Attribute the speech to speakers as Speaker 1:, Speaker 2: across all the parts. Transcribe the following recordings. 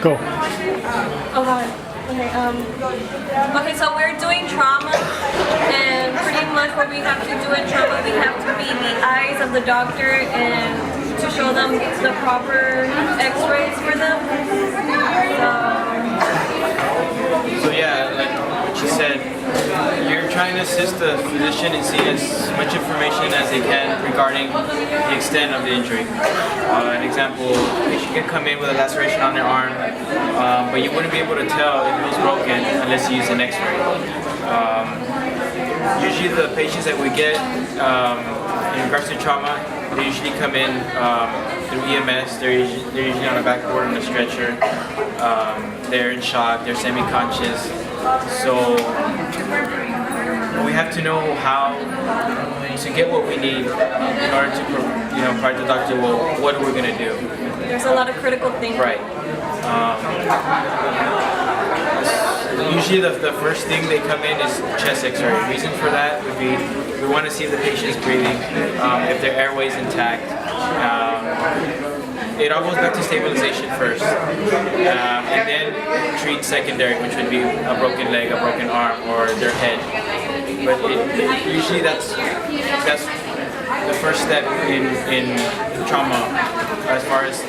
Speaker 1: Go.
Speaker 2: Oh god. Okay, so we're doing trauma, and pretty much what we have to do in trauma, we have to be the eyes of the doctor and to show them the proper x-rays for them.
Speaker 3: So yeah, like what you said, you're trying to assist the physician in seeing as much information as they can regarding the extent of the injury. An example, a patient can come in with a laceration on their arm, but you wouldn't be able to tell if it was broken unless you use an x-ray. Usually the patients that we get in regards to trauma, they usually come in through EMS, they're usually on a backboard on a stretcher, they're in shock, they're semi-conscious. So we have to know how to get what we need in order to provide the doctor, well, what we're going to do.
Speaker 2: There's a lot of critical thinking.
Speaker 3: Right. Usually the first thing they come in is chest x-ray. The reason for that would be we want to see if the patient is breathing, if their airway is intact. It all goes back to stabilization first, and then treat secondary, which would be a broken leg, a broken arm, or their head. But usually that's the first step in trauma, as far as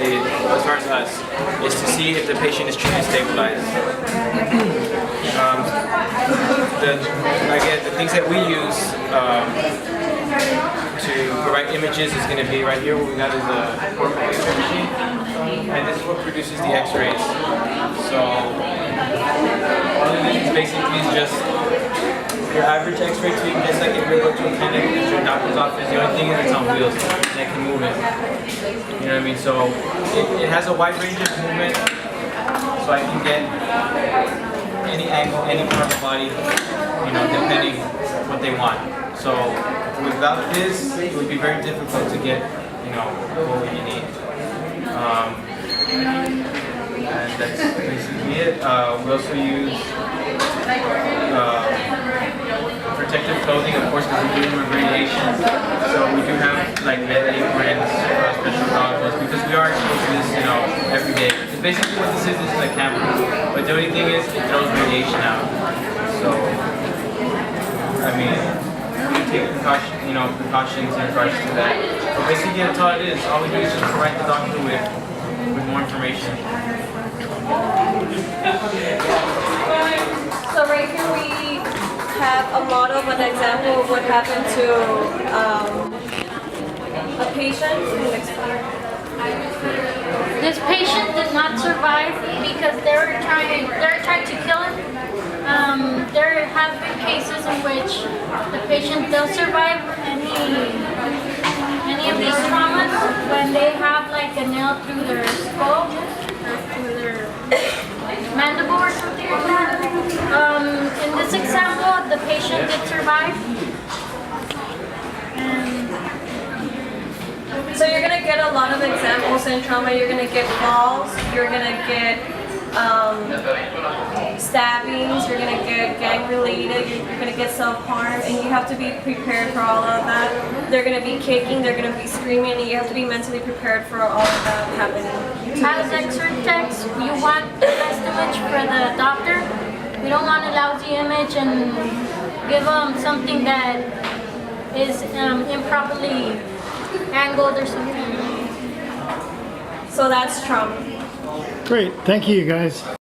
Speaker 3: us, is to see if the patient is truly stabilized. Again, the things that we use to provide images is going to be right here. What we got is a portable X-ray machine, and this is what produces the X-rays. So all of these basically is just your average X-ray tube, just like if you go to a clinic at your doctor's office. The only thing is it's on wheels and it can move it. You know what I mean? So it has a wide range of movement, so I can get any angle, any part of the body, depending what they want. So without this, it would be very difficult to get, what you need. And that's basically it. We also use protective clothing, of course, because we're dealing with radiation. So we do have like med aprons, special goggles, because we are exposed to this, every day. It's basically what this is a camera. But the only thing is, it throws radiation out. So, I mean, we take precautions in regards to that. But basically, that's all it is. All we do is just provide the doctor with more information.
Speaker 2: So right here we have a model of an example of what happened to a patient.
Speaker 4: This patient did not survive because they're trying to kill him. There have been cases in which the patient does survive any of these traumas when they have like a nail through their skull or through their mandible or something like that. In this example, the patient did survive.
Speaker 2: So you're going to get a lot of examples in trauma. You're going to get falls, you're going to get stabbings, you're going to get gang-related, you're going to get self-harm, and you have to be prepared for all of that. They're going to be kicking, they're going to be screaming, and you have to be mentally prepared for all of that happening.
Speaker 4: As X-ray techs, you want the best image for the doctor. We don't want a lousy image and give them something that is improperly angled or something.
Speaker 2: So that's trauma.
Speaker 1: Great. Thank you, guys.